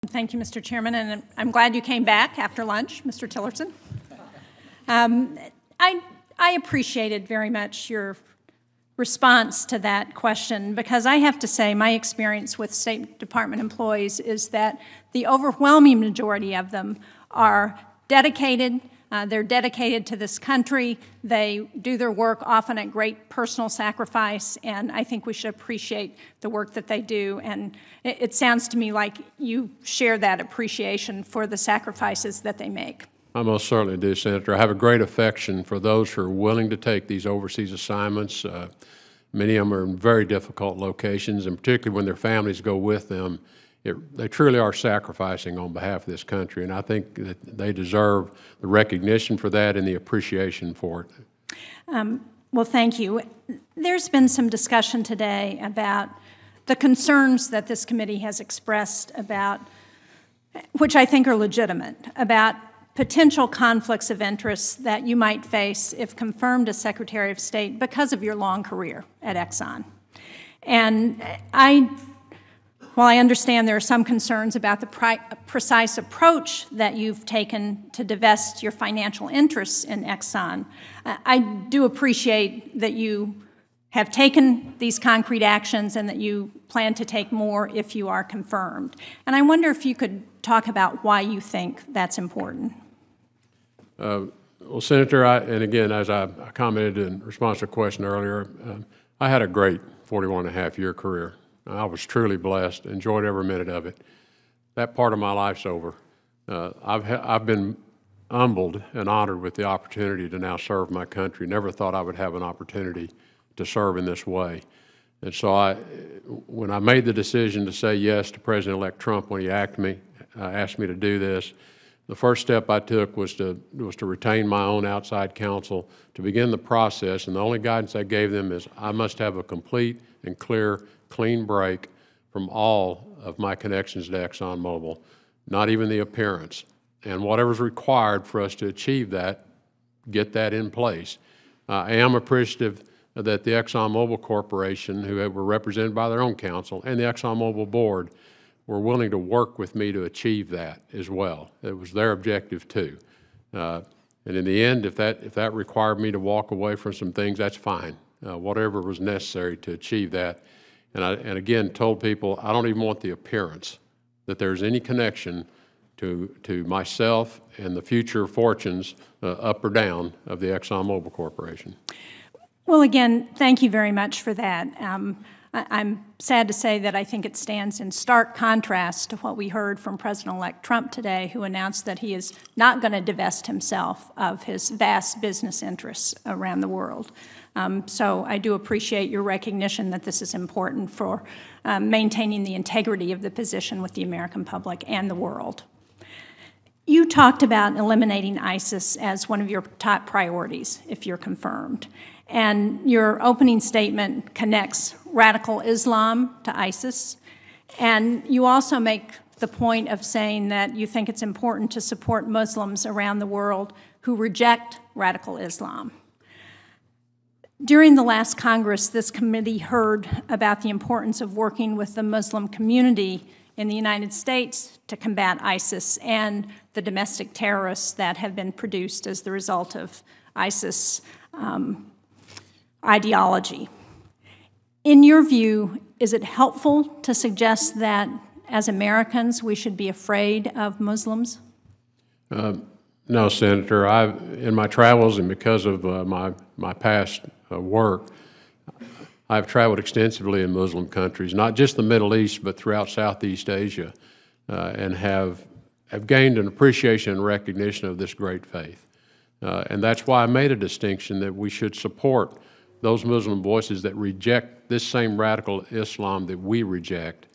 Thank you, Mr. Chairman, and I'm glad you came back after lunch, Mr. Tillerson. I appreciated very much your response to that question, because I have to say my experience with State Department employees is that the overwhelming majority of them are dedicated. They're dedicated to this country. They do their work often at great personal sacrifice, and I think we should appreciate the work that they do. And it sounds to me like you share that appreciation for the sacrifices that they make. I most certainly do, Senator. I have a great affection for those who are willing to take these overseas assignments. Many of them are in very difficult locations, and particularly when their families go with them, they truly are sacrificing on behalf of this country, and I think that they deserve the recognition for that and the appreciation for it. Well, thank you. There's been some discussion today about the concerns that this committee has expressed about, which I think are legitimate, about potential conflicts of interest that you might face if confirmed as Secretary of State because of your long career at Exxon. And while I understand there are some concerns about the precise approach that you've taken to divest your financial interests in Exxon, I do appreciate that you have taken these concrete actions and that you plan to take more if you are confirmed. And I wonder if you could talk about why you think that's important. Well, Senator, and again, as I commented in response to a question earlier, I had a great 41-and-a-half-year career. I was truly blessed, enjoyed every minute of it. That part of my life's over. I've been humbled and honored with the opportunity to now serve my country. Never thought I would have an opportunity to serve in this way. And so when I made the decision to say yes to President-elect Trump when he asked me to do this, the first step I took was to retain my own outside counsel to begin the process, and the only guidance I gave them is I must have a complete and clean break from all of my connections to ExxonMobil, not even the appearance. And whatever's required for us to achieve that, get that in place. I am appreciative that the ExxonMobil Corporation, who were represented by their own counsel, and the ExxonMobil board were willing to work with me to achieve that as well. It was their objective too. And in the end, if that required me to walk away from some things, that's fine. Whatever was necessary to achieve that. And again, told people I don't even want the appearance that there's any connection to myself and the future fortunes, up or down, of the ExxonMobil Corporation. Well, again, thank you very much for that. I'm sad to say that I think it stands in stark contrast to what we heard from President-elect Trump today, who announced that he is not going to divest himself of his vast business interests around the world. So I do appreciate your recognition that this is important for maintaining the integrity of the position with the American public and the world. You talked about eliminating ISIS as one of your top priorities if you're confirmed. And your opening statement connects radical Islam to ISIS. And you also make the point of saying that you think it's important to support Muslims around the world who reject radical Islam. During the last Congress, this committee heard about the importance of working with the Muslim community in the United States to combat ISIS and the domestic terrorists that have been produced as the result of ISIS ideology. In your view, is it helpful to suggest that as Americans we should be afraid of Muslims? No, Senator. In my travels and because of my past work, I've traveled extensively in Muslim countries, not just the Middle East, but throughout Southeast Asia, and have gained an appreciation and recognition of this great faith. And that's why I made a distinction that we should support those Muslim voices that reject this same radical Islam that we reject.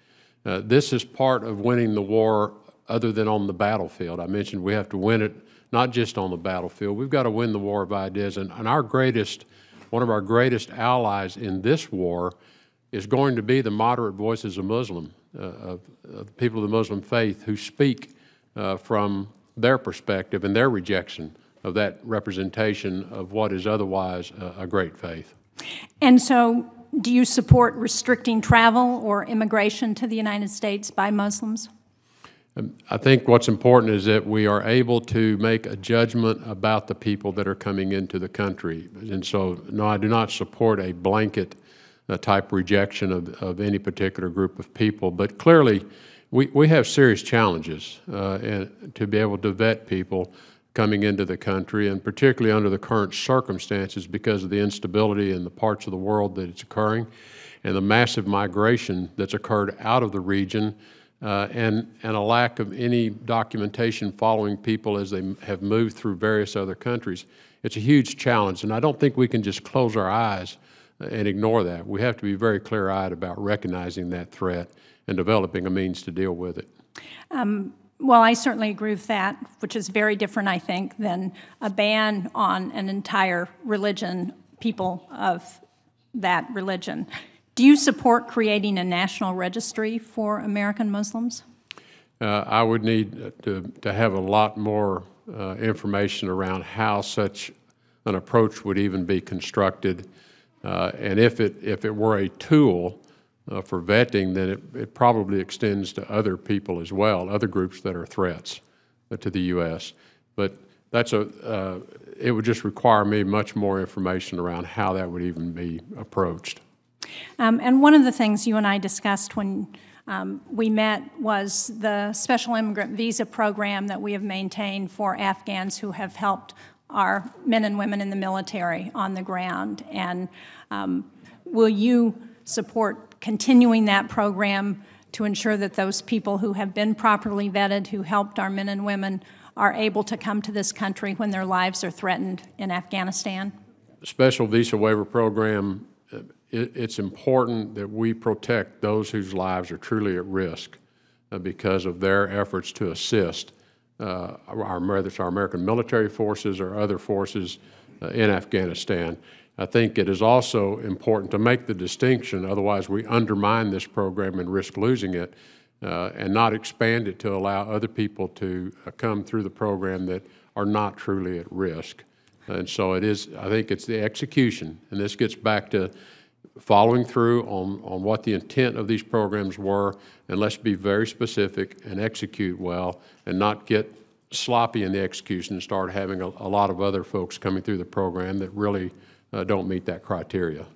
This is part of winning the war other than on the battlefield. I mentioned we have to win it not just on the battlefield. We've got to win the war of ideas. And one of our greatest allies in this war is going to be the moderate voices of of people of the Muslim faith who speak from their perspective and their rejection of that representation of what is otherwise a great faith. And so do you support restricting travel or immigration to the United States by Muslims? I think what's important is that we are able to make a judgment about the people that are coming into the country. And so, no, I do not support a blanket type rejection of any particular group of people. But clearly, we have serious challenges and to be able to vet people coming into the country, and particularly under the current circumstances because of the instability in the parts of the world that it's occurring and the massive migration that's occurred out of the region. And a lack of any documentation following people as they have moved through various other countries. It's a huge challenge, and I don't think we can just close our eyes and ignore that. We have to be very clear-eyed about recognizing that threat and developing a means to deal with it. Well, I certainly agree with that, which is very different, I think, than a ban on an entire religion, people of that religion. Do you support creating a national registry for American Muslims? I would need to have a lot more information around how such an approach would even be constructed. And if it were a tool for vetting, then it probably extends to other people as well, other groups that are threats to the U.S. But it would just require me much more information around how that would even be approached. And one of the things you and I discussed when we met was the special immigrant visa program that we have maintained for Afghans who have helped our men and women in the military on the ground. And will you support continuing that program to ensure that those people who have been properly vetted, who helped our men and women, are able to come to this country when their lives are threatened in Afghanistan? Special visa waiver program, it's important that we protect those whose lives are truly at risk because of their efforts to assist our American military forces or other forces in Afghanistan. I think it is also important to make the distinction, otherwise we undermine this program and risk losing it, and not expand it to allow other people to come through the program that are not truly at risk. And so I think it's the execution, and this gets back to following through on what the intent of these programs were, and let's be very specific and execute well and not get sloppy in the execution and start having a lot of other folks coming through the program that really don't meet that criteria.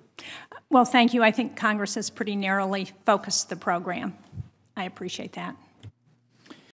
Well, thank you. I think Congress has pretty narrowly focused the program. I appreciate that.